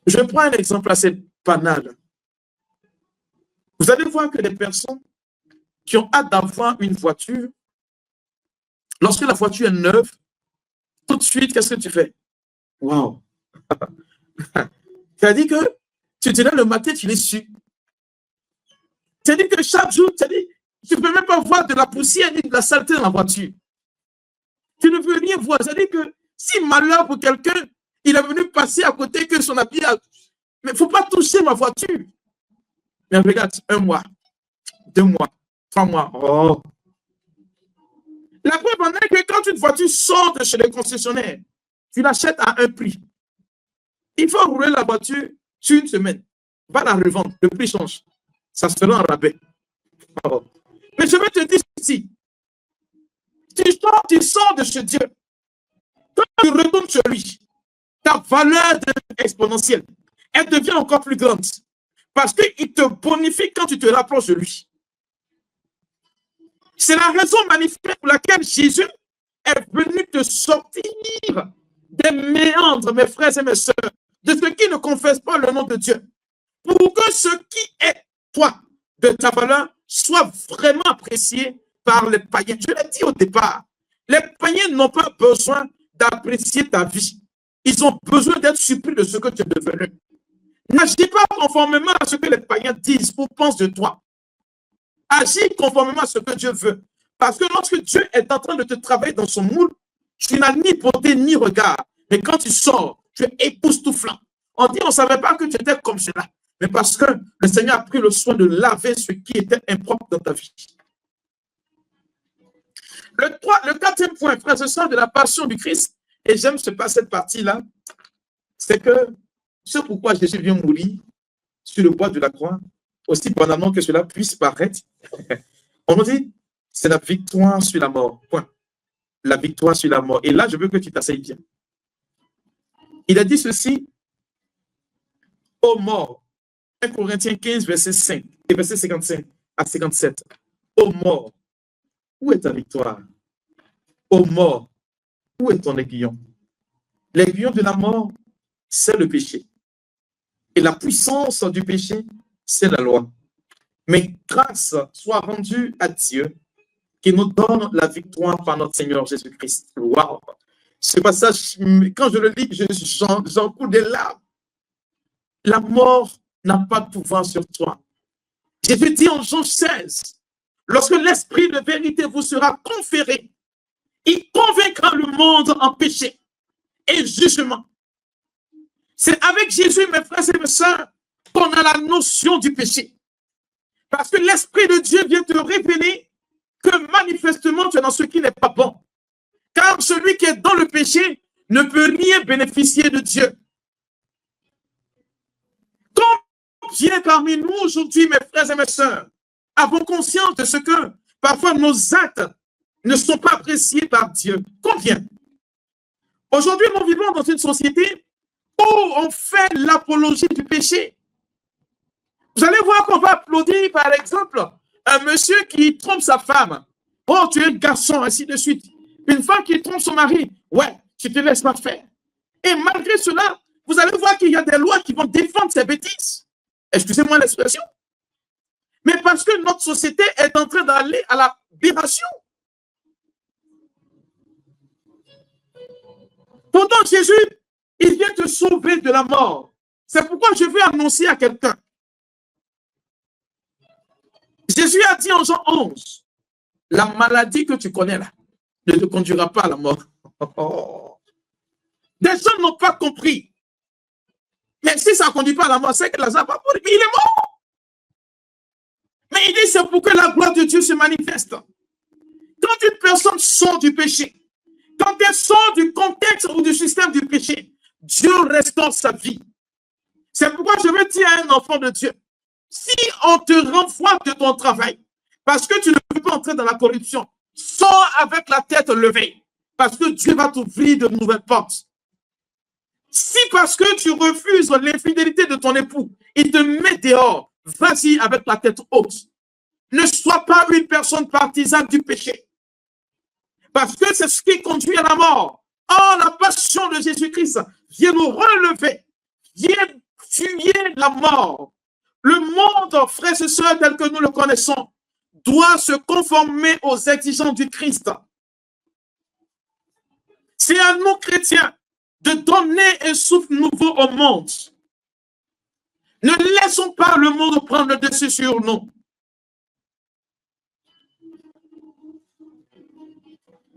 Je prends un exemple assez banal. Vous allez voir que les personnes qui ont hâte d'avoir une voiture, lorsque la voiture est neuve, tout de suite, qu'est-ce que tu fais? Waouh! C'est-à-dire que tu te lèves le matin, tu l'es su. C'est-à-dire que chaque jour, tu ne peux même pas voir de la poussière ni de la saleté dans la voiture. Tu ne peux rien voir. C'est-à-dire que si malheur pour quelqu'un, il est venu passer à côté que son habillage. Mais il ne faut pas toucher ma voiture. Mais regarde, 1 mois, 2 mois, 3 mois. Oh. La preuve en est que quand une voiture sort de chez les concessionnaires, tu l'achètes à un prix. Il faut rouler la voiture sur 1 semaine. Va la revendre, le prix change. Ça sera en rabais. Oh. Mais je vais te dire ceci. Tu sors de chez Dieu. Quand tu retournes chez lui, ta valeur devient exponentielle. Elle devient encore plus grande. Parce qu'il te bonifie quand tu te rapproches de lui. C'est la raison manifeste pour laquelle Jésus est venu te sortir des méandres, mes frères et mes sœurs, de ceux qui ne confessent pas le nom de Dieu. Pour que ce qui est toi, de ta valeur, soit vraiment apprécié par les païens. Je l'ai dit au départ, les païens n'ont pas besoin d'apprécier ta vie. Ils ont besoin d'être surpris de ce que tu es devenu. N'agis pas conformément à ce que les païens disent ou pensent de toi. Agis conformément à ce que Dieu veut. Parce que lorsque Dieu est en train de te travailler dans son moule, tu n'as ni beauté ni regard. Mais quand tu sors, tu es époustouflant. On dit, on ne savait pas que tu étais comme cela. Mais parce que le Seigneur a pris le soin de laver ce qui était impropre dans ta vie. Le 4e point, frère, ce sera de la passion du Christ. Et j'aime cette partie-là. C'est que ce pourquoi Jésus vient mourir sur le bois de la croix, aussi pendant que cela puisse paraître, on nous dit, c'est la victoire sur la mort. Point. La victoire sur la mort. Et là, je veux que tu t'asseyes bien. Il a dit ceci, ô mort, 1 Corinthiens 15, verset 5 et verset 55 à 57. Ô mort, où est ta victoire? Ô mort, où est ton aiguillon? L'aiguillon de la mort, c'est le péché. Et la puissance du péché, c'est la loi. Mais grâce soit rendue à Dieu qui nous donne la victoire par notre Seigneur Jésus-Christ. Waouh! Ce passage, quand je le lis, j'en coule des larmes. La mort n'a pas de pouvoir sur toi. Jésus dit en Jean 16, lorsque l'esprit de vérité vous sera conféré, il convaincra le monde en péché et jugement. C'est avec Jésus, mes frères et mes sœurs, qu'on a la notion du péché. Parce que l'Esprit de Dieu vient te révéler que manifestement tu es dans ce qui n'est pas bon. Car celui qui est dans le péché ne peut rien bénéficier de Dieu. Combien parmi nous aujourd'hui, mes frères et mes sœurs, avons conscience de ce que parfois nos actes ne sont pas appréciés par Dieu? Combien? Aujourd'hui, nous vivons dans une société où on fait l'apologie du péché. Vous allez voir qu'on va applaudir, par exemple, un monsieur qui trompe sa femme. Oh, tu es un garçon, ainsi de suite. Une femme qui trompe son mari. Ouais, tu te laisses pas faire. Et malgré cela, vous allez voir qu'il y a des lois qui vont défendre ces bêtises. Excusez-moi l'expression. Mais parce que notre société est en train d'aller à la l'aberration. Pourtant, Jésus, il vient te sauver de la mort. C'est pourquoi je veux annoncer à quelqu'un. Jésus a dit en Jean 11, la maladie que tu connais là ne te conduira pas à la mort. Des gens n'ont pas compris. Mais si ça ne conduit pas à la mort, c'est que Lazare n'a pas compris. Il est mort. Mais il dit, c'est pour que la gloire de Dieu se manifeste. Quand une personne sort du péché, quand elle sort du contexte ou du système du péché, Dieu restaure sa vie. C'est pourquoi je veux dire à un enfant de Dieu, si on te renvoie de ton travail, parce que tu ne peux pas entrer dans la corruption, sors avec la tête levée, parce que Dieu va t'ouvrir de nouvelles portes. Si parce que tu refuses l'infidélité de ton époux, il te met dehors, vas-y avec la tête haute. Ne sois pas une personne partisane du péché. Parce que c'est ce qui conduit à la mort. Oh, la passion de Jésus-Christ vient nous relever, vient tuer la mort. Le monde, frères et sœurs, tel que nous le connaissons, doit se conformer aux exigences du Christ. C'est à nous, chrétiens, de donner un souffle nouveau au monde. Ne laissons pas le monde prendre le dessus sur nous.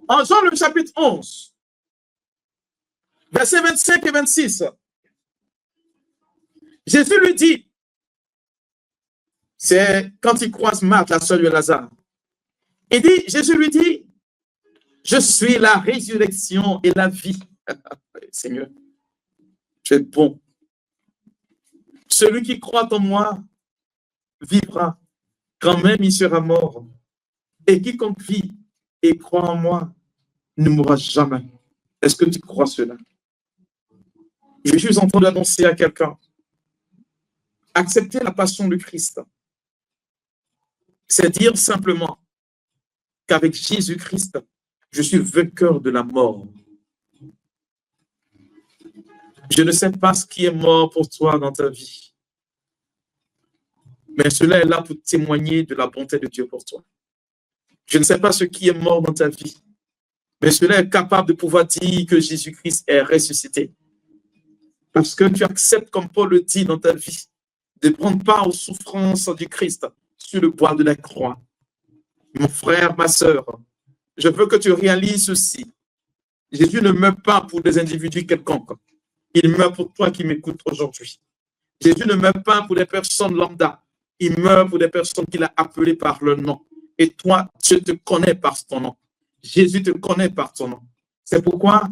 En Jean, le chapitre 11, versets 25 et 26, Jésus lui dit, c'est quand il croise Marthe, la sœur de Lazare. Jésus lui dit, je suis la résurrection et la vie. Seigneur, tu es bon. Celui qui croit en moi vivra, quand même il sera mort. Et quiconque vit et croit en moi ne mourra jamais. Est-ce que tu crois cela? Je suis en train d'annoncer à quelqu'un, accepter la passion du Christ, c'est dire simplement qu'avec Jésus-Christ, je suis vainqueur de la mort. Je ne sais pas ce qui est mort pour toi dans ta vie, mais cela est là pour témoigner de la bonté de Dieu pour toi. Je ne sais pas ce qui est mort dans ta vie, mais cela est capable de pouvoir dire que Jésus-Christ est ressuscité. Parce que tu acceptes, comme Paul le dit dans ta vie, de prendre part aux souffrances du Christ sur le bois de la croix. Mon frère, ma sœur, je veux que tu réalises ceci. Jésus ne meurt pas pour des individus quelconques. Il meurt pour toi qui m'écoutes aujourd'hui. Jésus ne meurt pas pour des personnes lambda. Il meurt pour des personnes qu'il a appelées par leur nom. Et toi, je te connais par ton nom. Jésus te connaît par ton nom. C'est pourquoi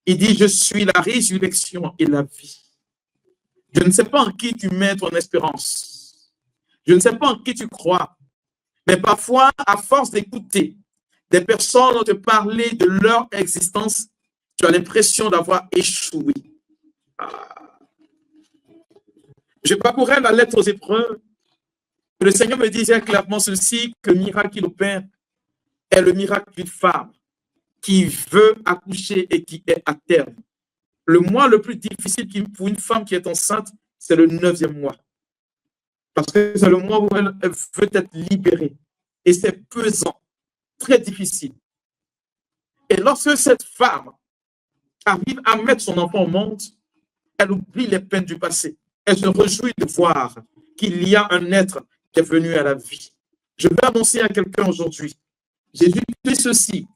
il dit, je suis la résurrection et la vie. Je ne sais pas en qui tu mets ton espérance. Je ne sais pas en qui tu crois. Mais parfois, à force d'écouter des personnes te parler de leur existence, tu as l'impression d'avoir échoué. Je parcourais la lettre aux Hébreux. Le Seigneur me disait clairement ceci, que le miracle qu'il opère est le miracle d'une femme qui veut accoucher et qui est à terme. Le mois le plus difficile pour une femme qui est enceinte, c'est le 9e mois. Parce que c'est le mois où elle veut être libérée. Et c'est pesant, très difficile. Et lorsque cette femme arrive à mettre son enfant au monde, elle oublie les peines du passé. Elle se réjouit de voir qu'il y a un être qui est venu à la vie. Je vais annoncer à quelqu'un aujourd'hui. Jésus dit ceci.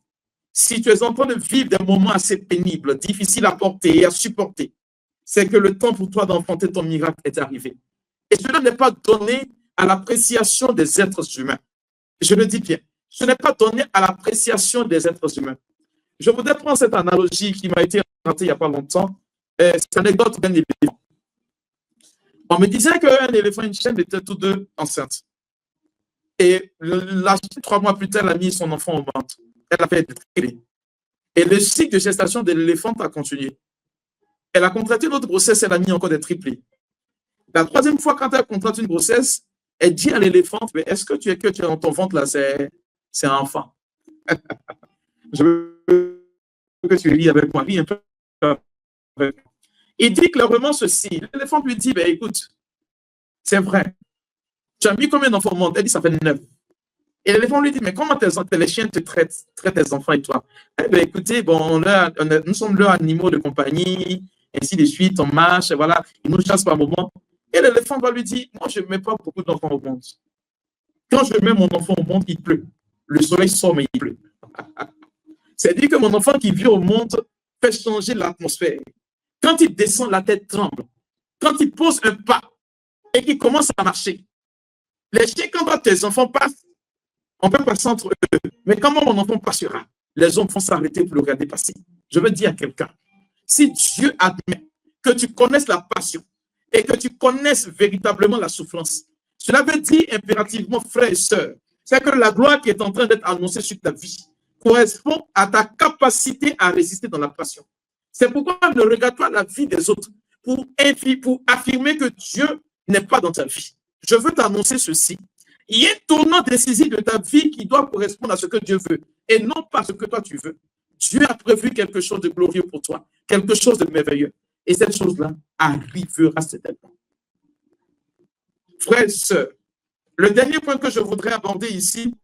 Si tu es en train de vivre des moments assez pénibles, difficiles à porter et à supporter, c'est que le temps pour toi d'enfanter ton miracle est arrivé. Et cela n'est pas donné à l'appréciation des êtres humains. Je le dis bien, ce n'est pas donné à l'appréciation des êtres humains. Je voudrais prendre cette analogie qui m'a été racontée il n'y a pas longtemps. C'est une anecdote d'un éléphant. On me disait qu'un éléphant et une chienne étaient tous deux enceintes. Et 3 mois plus tard, elle a mis son enfant au ventre. Elle a fait triplé. Et le cycle de gestation de l'éléphant a continué. Elle a contracté une autre grossesse, elle a mis encore des triplés. La 3e fois, quand elle contracte une grossesse, elle dit à l'éléphant, mais est-ce que tu es dans ton ventre là, c'est un enfant. Je veux que tu lis avec moi, lis un peu. Il dit clairement ceci. L'éléphant lui dit, écoute, c'est vrai. Tu as mis combien d'enfants au monde? Elle dit, ça fait 9. Et l'éléphant lui dit, mais comment les chiens te traitent tes enfants et toi? Écoutez, bon, nous sommes leurs animaux de compagnie, ainsi de suite, on marche, et voilà, ils nous chassent par moment. Et l'éléphant va lui dire, moi, je ne mets pas beaucoup d'enfants au monde. Quand je mets mon enfant au monde, il pleut. Le soleil sort, mais il pleut. C'est-à-dire que mon enfant qui vit au monde fait changer l'atmosphère. Quand il descend, la tête tremble. Quand il pose un pas et qu'il commence à marcher, les chiens, quand tes enfants passent, on peut passer entre eux. Mais comment mon enfant passera? Les hommes vont s'arrêter pour le regarder passer. Je veux dire à quelqu'un, si Dieu admet que tu connaisses la passion et que tu connaisses véritablement la souffrance, cela veut dire impérativement, frères et sœurs, c'est que la gloire qui est en train d'être annoncée sur ta vie correspond à ta capacité à résister dans la passion. C'est pourquoi ne regarde pas la vie des autres pour affirmer que Dieu n'est pas dans ta vie. Je veux t'annoncer ceci. Il y a un tournant décisif de ta vie qui doit correspondre à ce que Dieu veut et non pas ce que toi tu veux. Dieu a prévu quelque chose de glorieux pour toi, quelque chose de merveilleux. Et cette chose-là arrivera certainement. Frères et sœurs, le dernier point que je voudrais aborder ici,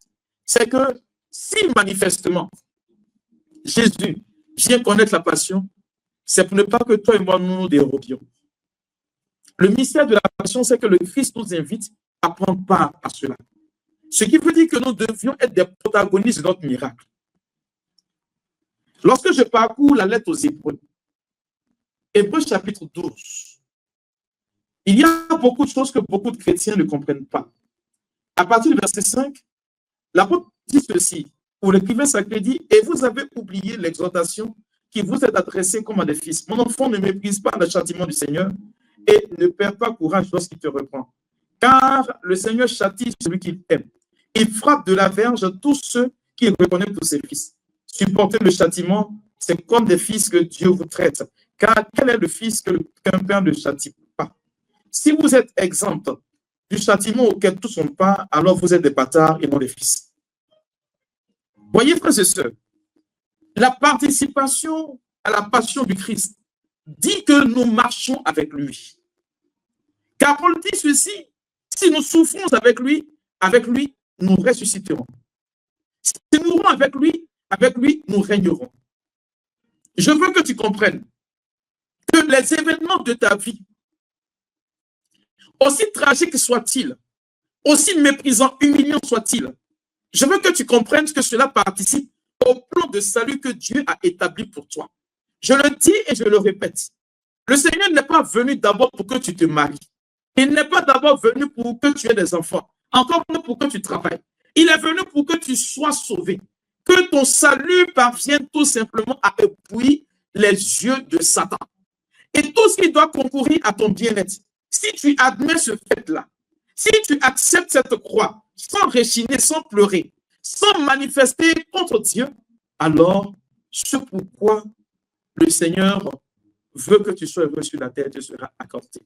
c'est que si manifestement Jésus vient connaître la passion, c'est pour ne pas que toi et moi nous nous dérobions. Le mystère de la passion, c'est que le Christ nous invite à prendre part à cela. Ce qui veut dire que nous devions être des protagonistes de notre miracle. Lorsque je parcours la lettre aux Hébreux, Hébreux chapitre 12, il y a beaucoup de choses que beaucoup de chrétiens ne comprennent pas. À partir du verset 5, l'apôtre dit ceci, pour l'écrivain sacré dit, et vous avez oublié l'exhortation qui vous est adressée comme à des fils. Mon enfant, ne méprise pas le châtiment du Seigneur et ne perds pas courage lorsqu'il te reprend. Car le Seigneur châtie celui qu'il aime. Il frappe de la verge tous ceux qui reconnaissent tous ses fils. Supporter le châtiment, c'est comme des fils que Dieu vous traite. Car quel est le fils qu'un père ne châtie pas? Si vous êtes exempt du châtiment auquel tous sont pas, alors vous êtes des bâtards et non des fils. Voyez, frères et sœurs, la participation à la passion du Christ dit que nous marchons avec lui. Car Paul dit ceci, si nous souffrons avec lui, nous ressusciterons. Si nous mourrons avec lui, nous régnerons. Je veux que tu comprennes que les événements de ta vie, aussi tragiques soient-ils, aussi méprisants, humiliants soient-ils, je veux que tu comprennes que cela participe au plan de salut que Dieu a établi pour toi. Je le dis et je le répète. Le Seigneur n'est pas venu d'abord pour que tu te maries. Il n'est pas d'abord venu pour que tu aies des enfants, encore moins pour que tu travailles. Il est venu pour que tu sois sauvé, que ton salut parvienne tout simplement à éblouir les yeux de Satan. Et tout ce qui doit concourir à ton bien-être, si tu admets ce fait-là, si tu acceptes cette croix, sans rechigner, sans pleurer, sans manifester contre Dieu, alors ce pourquoi le Seigneur veut que tu sois heureux sur la terre te sera accordé.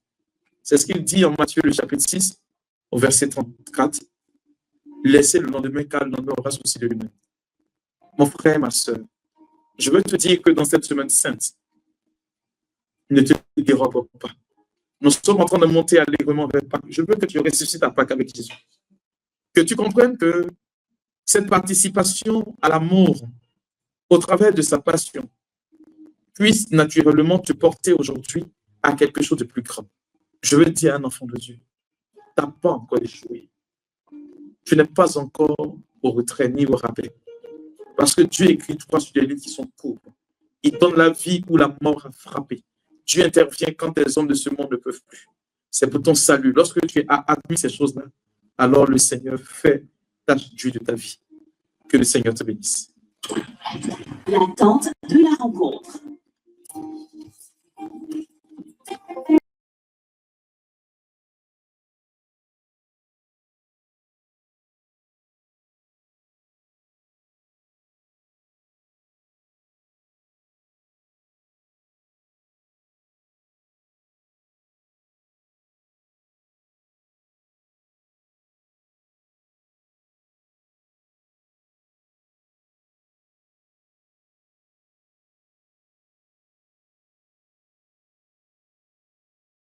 C'est ce qu'il dit en Matthieu le chapitre 6, au verset 34. Laissez le lendemain car le lendemain aura souci de lui-même. Mon frère, ma soeur, je veux te dire que dans cette semaine sainte, ne te dérobe pas. Nous sommes en train de monter allègrement vers Pâques. Je veux que tu ressuscites à Pâques avec Jésus. Que tu comprennes que cette participation à l'amour au travers de sa passion puisse naturellement te porter aujourd'hui à quelque chose de plus grand. Je veux dire à un enfant de Dieu, tu n'as pas encore échoué. Tu n'es pas encore au retrait ni au rabais. Parce que Dieu écrit toi sur des livres qui sont courts. Il donne la vie où la mort a frappé. Dieu intervient quand les hommes de ce monde ne peuvent plus. C'est pour ton salut. Lorsque tu as admis ces choses-là, alors le Seigneur fait tâche de ta vie. Que le Seigneur te bénisse. L'attente de la rencontre.